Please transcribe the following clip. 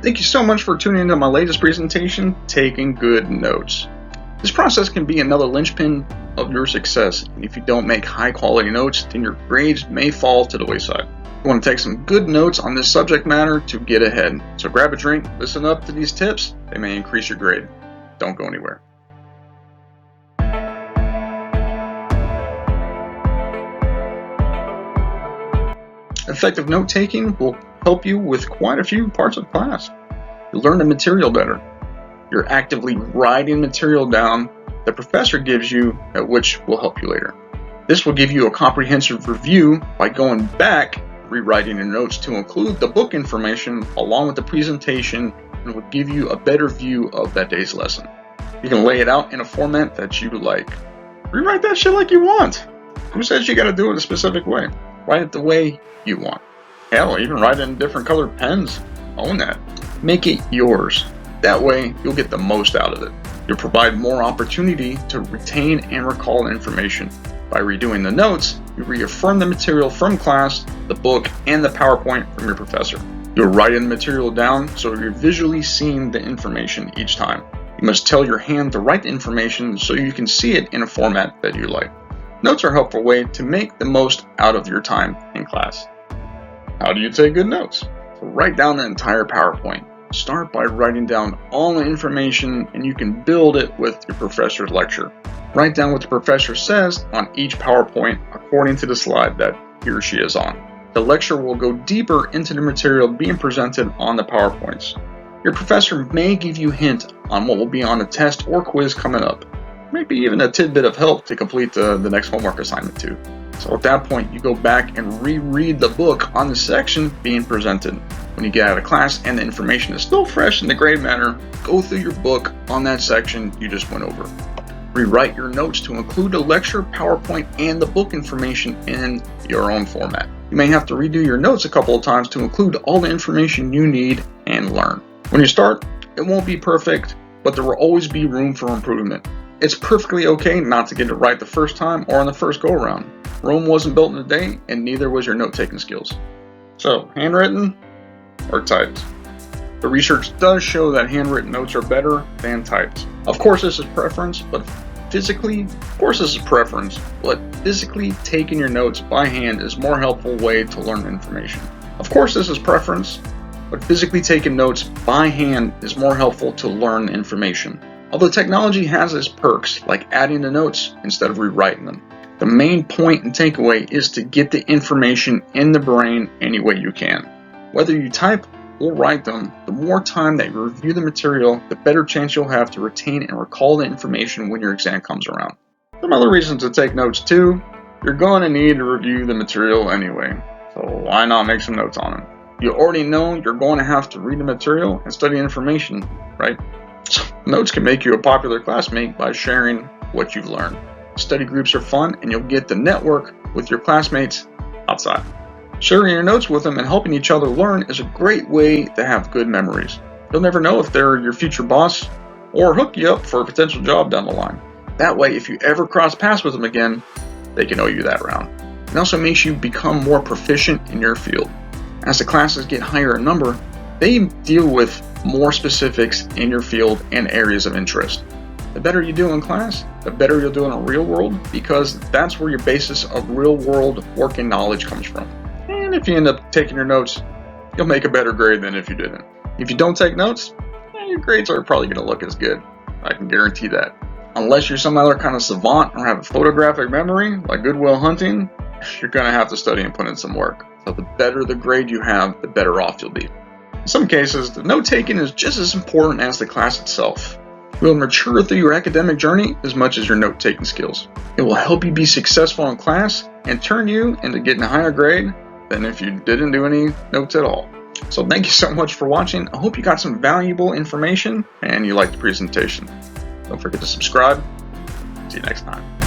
Thank you so much for tuning into my latest presentation, Taking Good Notes. This process can be another linchpin of your success, and if you don't make high quality notes, then your grades may fall to the wayside. You want to take some good notes on this subject matter to get ahead. So grab a drink, listen up to these tips, they may increase your grade. Don't go anywhere. Effective note taking will help you with quite a few parts of class. You'll learn the material better. You're actively writing material down the professor gives you, which will help you later. This will give you a comprehensive review by going back, rewriting your notes to include the book information along with the presentation, and will give you a better view of that day's lesson. You can lay it out in a format that you like. Rewrite that shit like you want. Who says you gotta do it a specific way? Write it the way you want. Hell, even write it in different colored pens. Own that. Make it yours. That way, you'll get the most out of it. You'll provide more opportunity to retain and recall information. By redoing the notes, you reaffirm the material from class, the book, and the PowerPoint from your professor. You're writing the material down so you're visually seeing the information each time. You must tell your hand to write the information so you can see it in a format that you like. Notes are a helpful way to make the most out of your time in class. How do you take good notes? So write down the entire PowerPoint. Start by writing down all the information and you can build it with your professor's lecture. Write down what the professor says on each PowerPoint according to the slide that he or she is on. The lecture will go deeper into the material being presented on the PowerPoints. Your professor may give you a hint on what will be on a test or quiz coming up. Maybe even a tidbit of help to complete the next homework assignment too. So at that point, you go back and reread the book on the section being presented. When you get out of class and the information is still fresh in the grade matter, go through your book on that section you just went over. Rewrite your notes to include the lecture, PowerPoint, and the book information in your own format. You may have to redo your notes a couple of times to include all the information you need and learn. When you start, it won't be perfect, but there will always be room for improvement. It's perfectly okay not to get it right the first time or on the first go-around. Rome wasn't built in a day, and neither was your note-taking skills. So, handwritten or typed? The research does show that handwritten notes are better than typed. Of course this is preference, but physically taking your notes by hand is a more helpful way to learn information. Of course this is preference, but physically taking notes by hand is more helpful to learn information. Although technology has its perks, like adding the notes instead of rewriting them. The main point and takeaway is to get the information in the brain any way you can. Whether you type or write them, the more time that you review the material, the better chance you'll have to retain and recall the information when your exam comes around. Some other reasons to take notes too, you're going to need to review the material anyway, so why not make some notes on it? You already know you're going to have to read the material and study information, right? Notes can make you a popular classmate by sharing what you've learned. Study groups are fun and you'll get to network with your classmates outside. Sharing your notes with them and helping each other learn is a great way to have good memories. You'll never know if they're your future boss or hook you up for a potential job down the line. That way, if you ever cross paths with them again, they can know you that round. It also makes you become more proficient in your field. As the classes get higher in number, they deal with more specifics in your field and areas of interest. The better you do in class, the better you'll do in the real world, because that's where your basis of real world working knowledge comes from. And if you end up taking your notes, you'll make a better grade than if you didn't. If you don't take notes, your grades are probably going to look as good. I can guarantee that. Unless you're some other kind of savant or have a photographic memory, like Good Will Hunting, you're going to have to study and put in some work. So the better the grade you have, the better off you'll be. In some cases, the note-taking is just as important as the class itself. You will mature through your academic journey as much as your note-taking skills. It will help you be successful in class and turn you into getting a higher grade than if you didn't do any notes at all. So thank you so much for watching. I hope you got some valuable information and you liked the presentation. Don't forget to subscribe. See you next time.